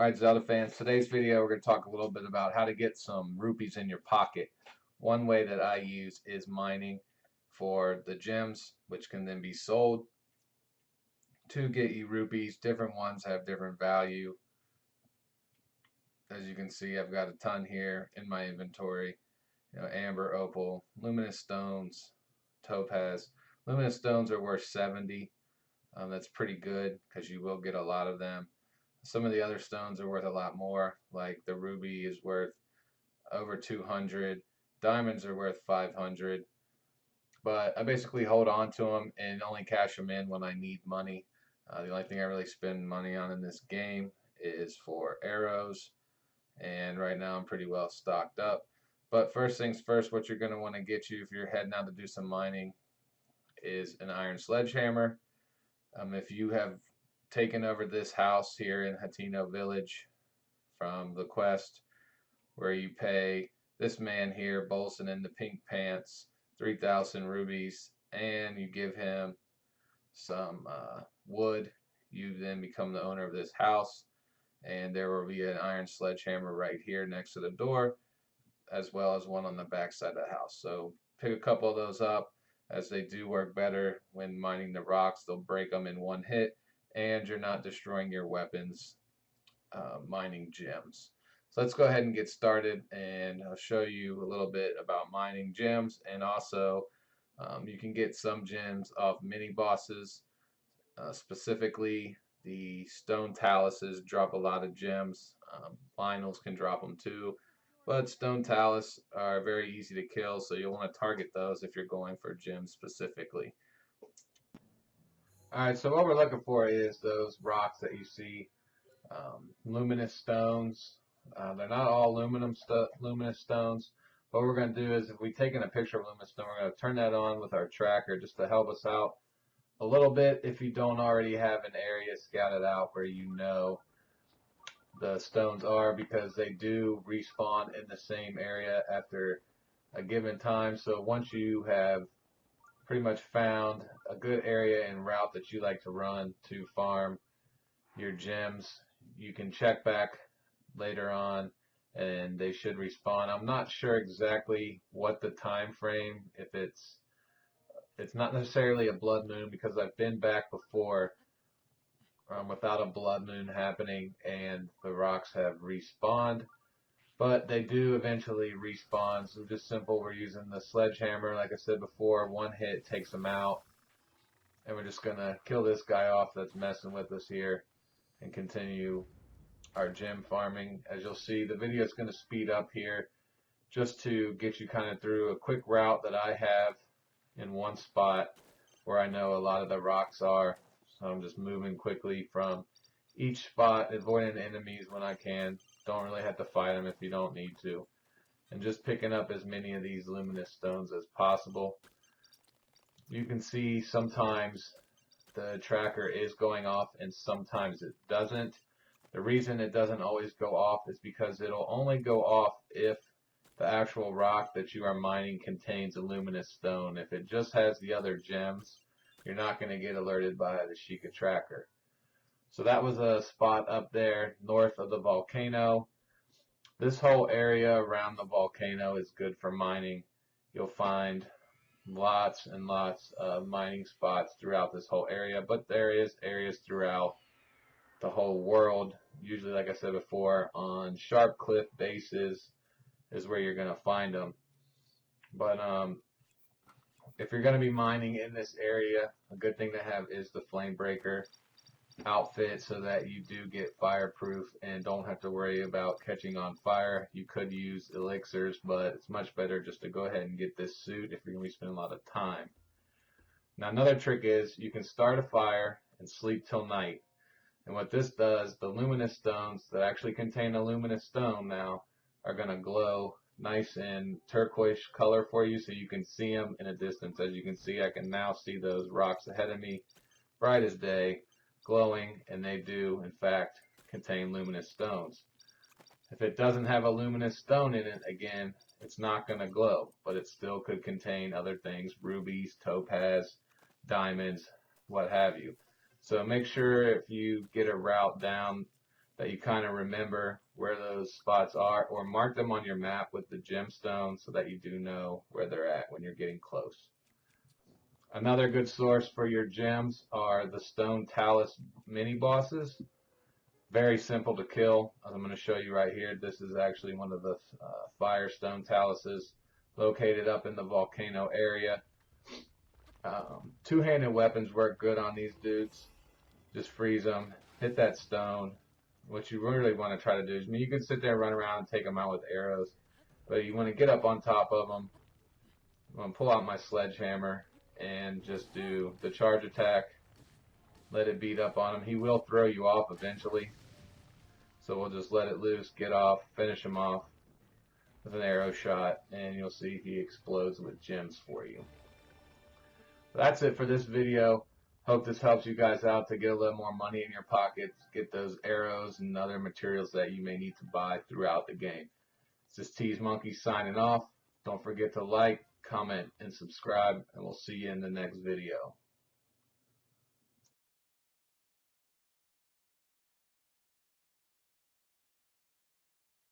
Alright, Zelda fans, today's video we're going to talk a little bit about how to get some rupees in your pocket. One way that I use is mining for the gems, which can then be sold to get you rupees. Different ones have different value. As you can see, I've got a ton here in my inventory. Amber, opal, luminous stones, topaz. Luminous stones are worth 70. That's pretty good because you will get a lot of them. Some of the other stones are worth a lot more, like the ruby is worth over 200. Diamonds are worth 500. But I basically hold on to them and only cash them in when I need money. The only thing I really spend money on in this game is for arrows, and right now I'm pretty well stocked up. But first things first, what you're going to want to get you if you're heading out to do some mining is an iron sledgehammer. If you have taken over this house here in Hatino Village from the quest, where you pay this man here, Bolson in the pink pants, 3,000 rubies, and you give him some wood, you then become the owner of this house, and there will be an iron sledgehammer right here next to the door, as well as one on the back side of the house. So pick a couple of those up, as they do work better when mining the rocks. They'll break them in one hit, and you're not destroying your weapons mining gems. So let's go ahead and get started, and I'll show you a little bit about mining gems, and also you can get some gems off mini bosses. Specifically, the stone taluses drop a lot of gems. Lionels can drop them too, but stone talus are very easy to kill, so you'll want to target those if you're going for gems specifically. Alright, so what we're looking for is those rocks that you see, luminous stones. They're not all luminous stones. What we're going to do is, if we've taken a picture of luminous stone, we're going to turn that on with our tracker just to help us out a little bit if you don't already have an area scouted out where you know the stones are, because they do respawn in the same area after a given time. So once you have pretty much found a good area and route that you like to run to farm your gems, you can check back later on and they should respawn. I'm not sure exactly what the time frame, if it's not necessarily a blood moon, because I've been back before without a blood moon happening and the rocks have respawned, but they do eventually respawn. So just simple, we're using the sledgehammer. Like I said before, one hit takes them out, and we're just gonna kill this guy off that's messing with us here and continue our gem farming. As you'll see, the video is going to speed up here just to get you kind of through a quick route that I have in one spot where I know a lot of the rocks are. So I'm just moving quickly from each spot, avoiding enemies when I can. Don't really have to fight them if you don't need to. And just picking up as many of these luminous stones as possible. You can see sometimes the tracker is going off and sometimes it doesn't. The reason it doesn't always go off is because it'll only go off if the actual rock that you are mining contains a luminous stone. If it just has the other gems, you're not going to get alerted by the Sheikah tracker. So that was a spot up there north of the volcano. This whole area around the volcano is good for mining. You'll find lots and lots of mining spots throughout this whole area, but there is areas throughout the whole world. Usually, like I said before, on sharp cliff bases is where you're going to find them. But if you're going to be mining in this area, a good thing to have is the flame breaker outfit, so that you do get fireproof and don't have to worry about catching on fire. You could use elixirs, but it's much better just to go ahead and get this suit if you're going to be spending a lot of time. Now, another trick is you can start a fire and sleep till night. And what this does, the luminous stones that actually contain a luminous stone now are going to glow nice in turquoise color for you, so you can see them in a distance. As you can see, I can now see those rocks ahead of me, bright as day, glowing, and they do in fact contain luminous stones. If it doesn't have a luminous stone in it, again, it's not going to glow, but it still could contain other things: rubies, topaz, diamonds, what have you. So make sure if you get a route down that you kind of remember where those spots are, or mark them on your map with the gemstones so that you do know where they're at when you're getting close. Another good source for your gems are the stone Talus mini bosses. Very simple to kill. As I'm going to show you right here, this is actually one of the firestone Taluses located up in the volcano area. Two-handed weapons work good on these dudes. Just freeze them, hit that stone. What you really want to try to do is, I mean, you can sit there and run around and take them out with arrows, but you want to get up on top of them. I'm going to pull out my sledgehammer and just do the charge attack. Let it beat up on him. He will throw you off eventually, so we'll just let it loose, get off, finish him off with an arrow shot, and you'll see he explodes with gems for you. That's it for this video. Hope this helps you guys out to get a little more money in your pockets, get those arrows and other materials that you may need to buy throughout the game. This is Tease Monkey signing off. Don't forget to like, comment, and subscribe, and we'll see you in the next video.